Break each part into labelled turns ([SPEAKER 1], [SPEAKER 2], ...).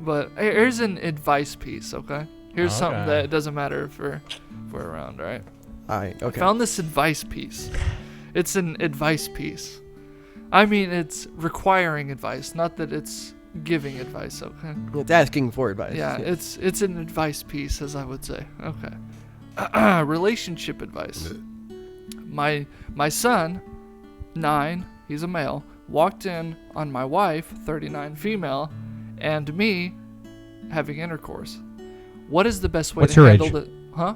[SPEAKER 1] But here's an advice piece, okay? Here's something that it doesn't matter if we're around, all right?
[SPEAKER 2] All right, okay.
[SPEAKER 1] I found this advice piece. It's an advice piece. I mean, it's requiring advice, not that it's giving advice, okay?
[SPEAKER 2] It's asking for advice.
[SPEAKER 1] Yeah, it's an advice piece, as I would say. Okay. Relationship advice. My son, 9, he's a male, walked in on my wife, 39, female, and me having intercourse. What is the best way
[SPEAKER 3] What's
[SPEAKER 1] to
[SPEAKER 3] your
[SPEAKER 1] handle
[SPEAKER 3] age?
[SPEAKER 1] it? Huh?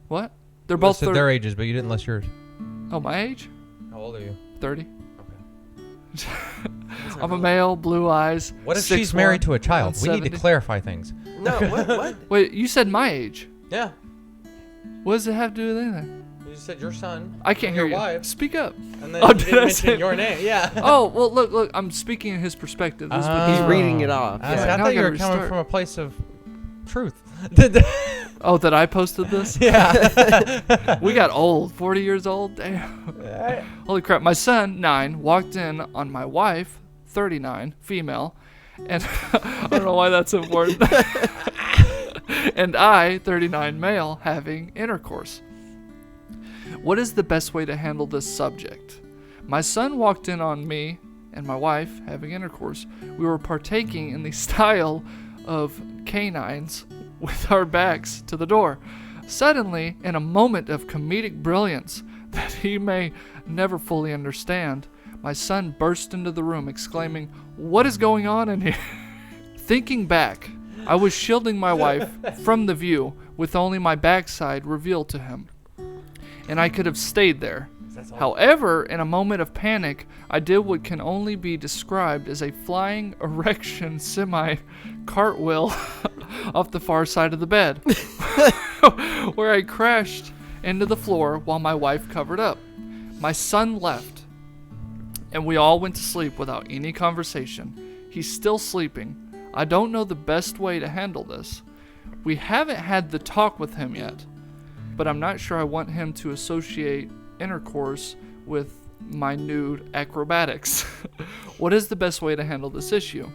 [SPEAKER 1] What? They're
[SPEAKER 3] You
[SPEAKER 1] both
[SPEAKER 3] listed their ages, but you didn't list yours.
[SPEAKER 1] Oh, my age?
[SPEAKER 3] How old are you?
[SPEAKER 1] 30.
[SPEAKER 3] Okay.
[SPEAKER 1] I'm a male, blue eyes.
[SPEAKER 3] What if she's married to a child? We need to
[SPEAKER 1] 170.
[SPEAKER 3] clarify things.
[SPEAKER 2] No, what?
[SPEAKER 1] Wait, you said my age.
[SPEAKER 3] Yeah.
[SPEAKER 1] What does it have to do with anything?
[SPEAKER 3] You said your son.
[SPEAKER 1] I can't hear
[SPEAKER 3] your
[SPEAKER 1] you.
[SPEAKER 3] wife.
[SPEAKER 1] Speak up.
[SPEAKER 3] And then
[SPEAKER 1] Oh,
[SPEAKER 3] you
[SPEAKER 1] did
[SPEAKER 3] didn't
[SPEAKER 1] I
[SPEAKER 3] mention
[SPEAKER 1] say-
[SPEAKER 3] your name. Yeah.
[SPEAKER 1] Oh, well, look, I'm speaking in his perspective. This is what
[SPEAKER 2] He's
[SPEAKER 1] he's
[SPEAKER 2] reading it off.
[SPEAKER 3] I
[SPEAKER 1] Yeah. Now I
[SPEAKER 3] thought you
[SPEAKER 1] gotta
[SPEAKER 3] were coming
[SPEAKER 1] restart.
[SPEAKER 3] from a place of truth.
[SPEAKER 1] Oh, that I posted this?
[SPEAKER 3] Yeah.
[SPEAKER 1] We got old. 40 years old? Damn. Holy crap. My son, 9, walked in on my wife, 39, female, and I don't know why that's important. And I, 39, male, having intercourse. What is the best way to handle this subject? My son walked in on me and my wife having intercourse. We were partaking in the style of canines with our backs to the door. Suddenly, in a moment of comedic brilliance that he may never fully understand, my son burst into the room exclaiming, "What is going on in here?" Thinking back, I was shielding my wife from the view with only my backside revealed to him, and I could have stayed there. However, in a moment of panic, I did what can only be described as a flying erection semi-cartwheel off the far side of the bed, where I crashed into the floor while my wife covered up. My son left, and we all went to sleep without any conversation. He's still sleeping. I don't know the best way to handle this. We haven't had the talk with him yet, but I'm not sure I want him to associate intercourse with my nude acrobatics. What is the best way to handle this issue?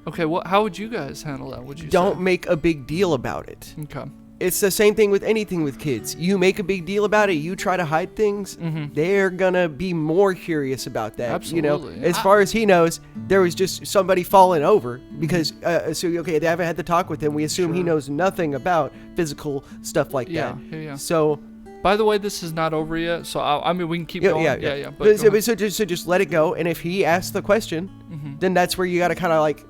[SPEAKER 1] Okay, how would you guys handle that? Would you
[SPEAKER 2] Don't
[SPEAKER 1] say?
[SPEAKER 2] make a big deal about it.
[SPEAKER 1] Okay.
[SPEAKER 2] It's the same thing with anything with kids. You make a big deal about it, you try to hide things, they're gonna be more curious about that.
[SPEAKER 1] Absolutely.
[SPEAKER 2] You know, as far as he knows, there was just somebody falling over because, okay, they haven't had the talk with him. We assume he
[SPEAKER 1] Sure.
[SPEAKER 2] knows nothing about physical stuff like
[SPEAKER 1] Yeah,
[SPEAKER 2] that.
[SPEAKER 1] yeah.
[SPEAKER 2] So,
[SPEAKER 1] By the way, this is not over yet, so I mean we can keep going. Yeah. But
[SPEAKER 2] so just let it go. And if he asks the question, then that's where you gotta kind of like,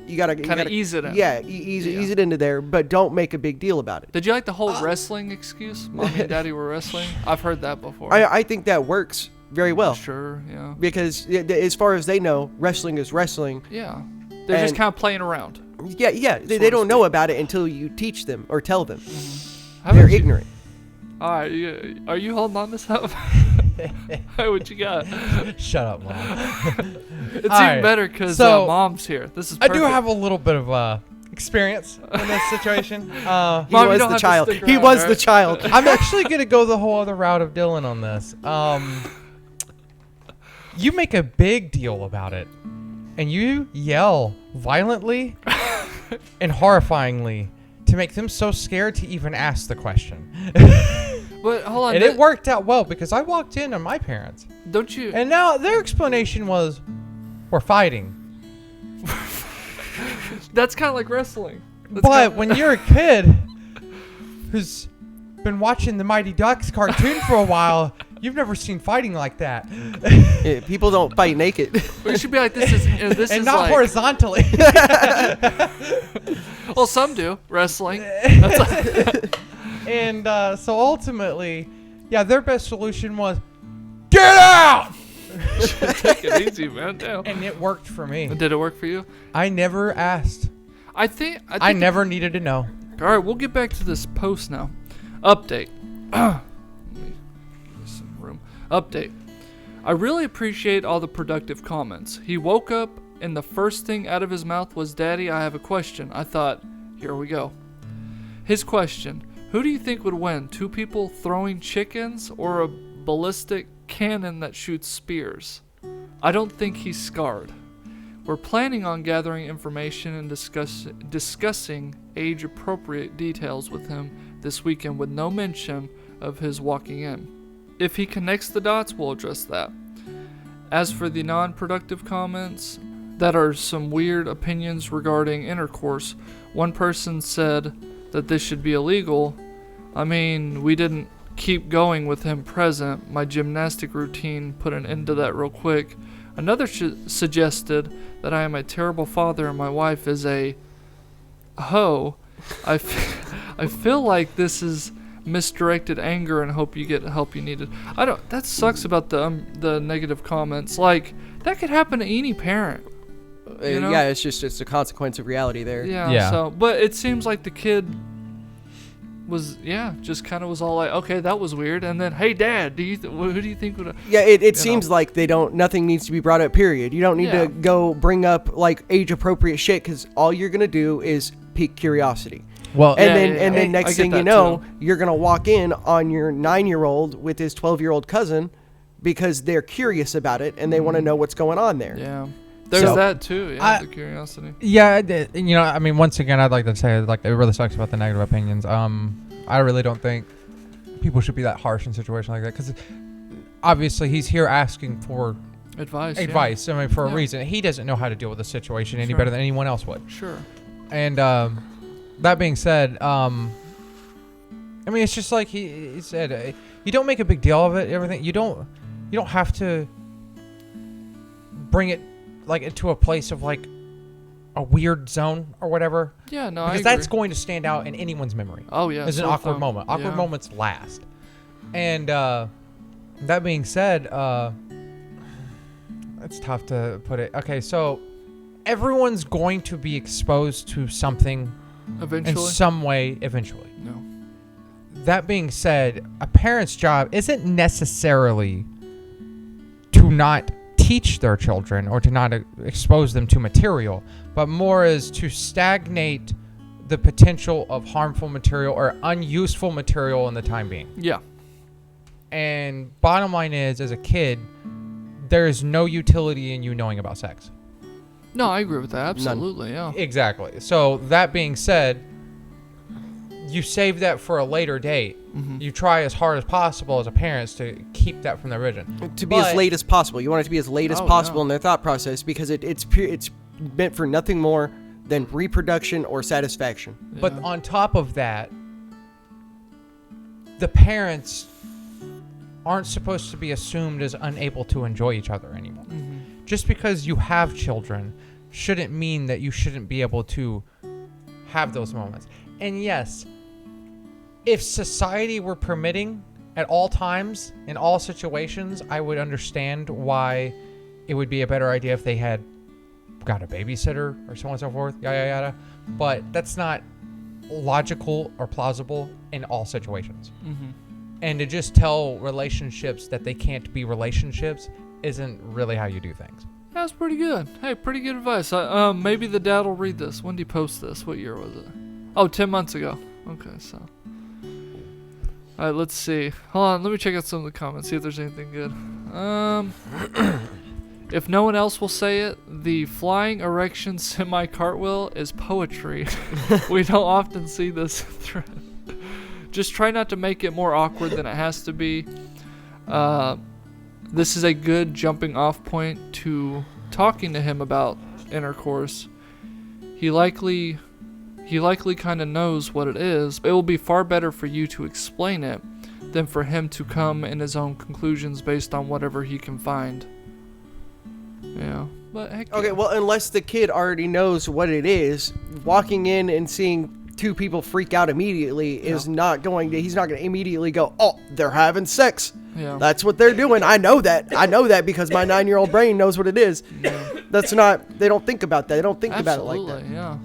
[SPEAKER 2] you gotta
[SPEAKER 1] ease it in.
[SPEAKER 2] Yeah, ease it into there, but don't make a big deal about it.
[SPEAKER 1] Did you like the whole wrestling excuse? Mommy and Daddy were wrestling. I've heard that before.
[SPEAKER 2] I think that works very well.
[SPEAKER 1] Sure. Yeah.
[SPEAKER 2] Because as far as they know, wrestling is wrestling.
[SPEAKER 1] Yeah. They're just
[SPEAKER 2] And-
[SPEAKER 1] kind of playing around.
[SPEAKER 2] Yeah. They don't know about it until you teach them or tell them.
[SPEAKER 1] How
[SPEAKER 2] They're
[SPEAKER 1] about you?
[SPEAKER 2] ignorant.
[SPEAKER 1] All right. Are you holding on this up? What you got?
[SPEAKER 3] Shut up, Mom.
[SPEAKER 1] It's
[SPEAKER 3] All
[SPEAKER 1] even
[SPEAKER 3] right.
[SPEAKER 1] better because
[SPEAKER 3] So,
[SPEAKER 1] Mom's here. This is
[SPEAKER 3] I
[SPEAKER 1] perfect.
[SPEAKER 3] do have a little bit of experience in this situation.
[SPEAKER 2] He
[SPEAKER 1] Mom, you
[SPEAKER 2] was
[SPEAKER 1] don't
[SPEAKER 2] the
[SPEAKER 1] have to
[SPEAKER 2] child.
[SPEAKER 1] stick
[SPEAKER 2] He
[SPEAKER 1] around,
[SPEAKER 2] was
[SPEAKER 1] all
[SPEAKER 2] the
[SPEAKER 1] right?
[SPEAKER 2] child.
[SPEAKER 3] I'm actually going to go the whole other route of Dylan on this. You make a big deal about it, and you yell violently and horrifyingly to make them so scared to even ask the question.
[SPEAKER 1] But hold on.
[SPEAKER 3] And it worked out well because I walked in on my parents,
[SPEAKER 1] Don't you?
[SPEAKER 3] and now their explanation was, "We're fighting."
[SPEAKER 1] That's kind of like wrestling. That's
[SPEAKER 3] But
[SPEAKER 1] kinda-
[SPEAKER 3] when you're a kid who's been watching the Mighty Ducks cartoon for a while, you've never seen fighting like that.
[SPEAKER 2] Yeah, people don't fight naked.
[SPEAKER 1] we should be like, this is
[SPEAKER 3] And not
[SPEAKER 1] like,
[SPEAKER 3] horizontally.
[SPEAKER 1] Well, some do wrestling.
[SPEAKER 3] And so ultimately, yeah, their best solution was, "Get out!"
[SPEAKER 1] Take it easy, man. Damn.
[SPEAKER 3] And it worked for me.
[SPEAKER 1] Did it work for you?
[SPEAKER 3] I never asked.
[SPEAKER 1] I think
[SPEAKER 3] I never needed to know.
[SPEAKER 1] All right, we'll get back to this post now. Update. Let me give some room. Update. I really appreciate all the productive comments. He woke up and the first thing out of his mouth was, "Daddy, I have a question." I thought, here we go. His question: who do you think would win? 2 people throwing chickens or a ballistic cannon that shoots spears? I don't think he's scarred. We're planning on gathering information and discussing age-appropriate details with him this weekend with no mention of his walking in. If he connects the dots, we'll address that. As for the non-productive comments, that are some weird opinions regarding intercourse. One person said that this should be illegal. I mean, we didn't keep going with him present. My gymnastic routine put an end to that real quick. Another suggested that I am a terrible father and my wife is a hoe. I feel like this is misdirected anger and hope you get the help you needed. That sucks about the negative comments. Like, that could happen to any parent. You know?
[SPEAKER 2] Yeah, it's a consequence of reality there.
[SPEAKER 3] Yeah.
[SPEAKER 1] So, but it seems like the kid was just kind of was all like, okay, that was weird, and then, hey, Dad, who do you think would?
[SPEAKER 2] Yeah, it seems like nothing needs to be brought up. Period. You don't need to go bring up like age appropriate shit because all you're gonna do is pique curiosity.
[SPEAKER 3] Well,
[SPEAKER 2] and then next thing you know, you're gonna walk in on your 9-year-old with his 12-year-old cousin because they're curious about it and they want to know what's going on there.
[SPEAKER 1] Yeah. There's that too, the curiosity.
[SPEAKER 3] Yeah, I mean, once again, I'd like to say, like, it really sucks about the negative opinions. I really don't think people should be that harsh in a situation like that because obviously he's here asking for
[SPEAKER 1] advice.
[SPEAKER 3] I mean, for a reason. He doesn't know how to deal with the situation any better than anyone else would.
[SPEAKER 1] Sure.
[SPEAKER 3] And that being said, I mean, it's just like he said, you don't make a big deal of it. Everything you don't have to bring it like into a place of like a weird zone or whatever.
[SPEAKER 1] Yeah, no,
[SPEAKER 3] because that's going to stand out in anyone's memory.
[SPEAKER 1] Oh yeah,
[SPEAKER 3] it's an awkward moment. Awkward moments last. And that being said, it's tough to put it. Okay, so everyone's going to be exposed to something
[SPEAKER 1] eventually,
[SPEAKER 3] in some way, eventually.
[SPEAKER 1] No.
[SPEAKER 3] That being said, a parent's job isn't necessarily to not teach their children or to not expose them to material, but more is to stagnate the potential of harmful material or unuseful material in the time being.
[SPEAKER 1] Yeah.
[SPEAKER 3] And bottom line is, as a kid, there is no utility in you knowing about sex.
[SPEAKER 1] No, I agree with that. Absolutely, yeah.
[SPEAKER 3] Exactly. So that being said, you save that for a later date. Mm-hmm. You try as hard as possible as a parent to keep that from their vision.
[SPEAKER 2] To be as late as possible. You want it to be as late as possible in their thought process because it's meant for nothing more than reproduction or satisfaction.
[SPEAKER 3] Yeah. But on top of that, the parents aren't supposed to be assumed as unable to enjoy each other anymore. Mm-hmm. Just because you have children shouldn't mean that you shouldn't be able to have those moments. And yes, if society were permitting at all times, in all situations, I would understand why it would be a better idea if they had got a babysitter or so on and so forth, yada, yada, yada. But that's not logical or plausible in all situations. Mm-hmm. And to just tell relationships that they can't be relationships isn't really how you do things.
[SPEAKER 1] That's pretty good. Hey, pretty good advice. Maybe the dad will read this. When did he post this? What year was it? Oh, 10 months ago. Okay, so. All right, let's see. Hold on, let me check out some of the comments, see if there's anything good. If no one else will say it, the flying erection semi-cartwheel is poetry. We don't often see this thread. Just try not to make it more awkward than it has to be. This is a good jumping off point to talking to him about intercourse. He likely kind of knows what it is. It will be far better for you to explain it than for him to come in his own conclusions based on whatever he can find. Yeah, but heck
[SPEAKER 2] okay, well, unless the kid already knows what it is, walking in and seeing two people freak out immediately is not going to, he's not going to immediately go, oh, they're having sex. Yeah. That's what they're doing. I know that because my 9-year-old brain knows what it is. Yeah. That's not, they don't think about that. They don't think about it like that.
[SPEAKER 1] Yeah.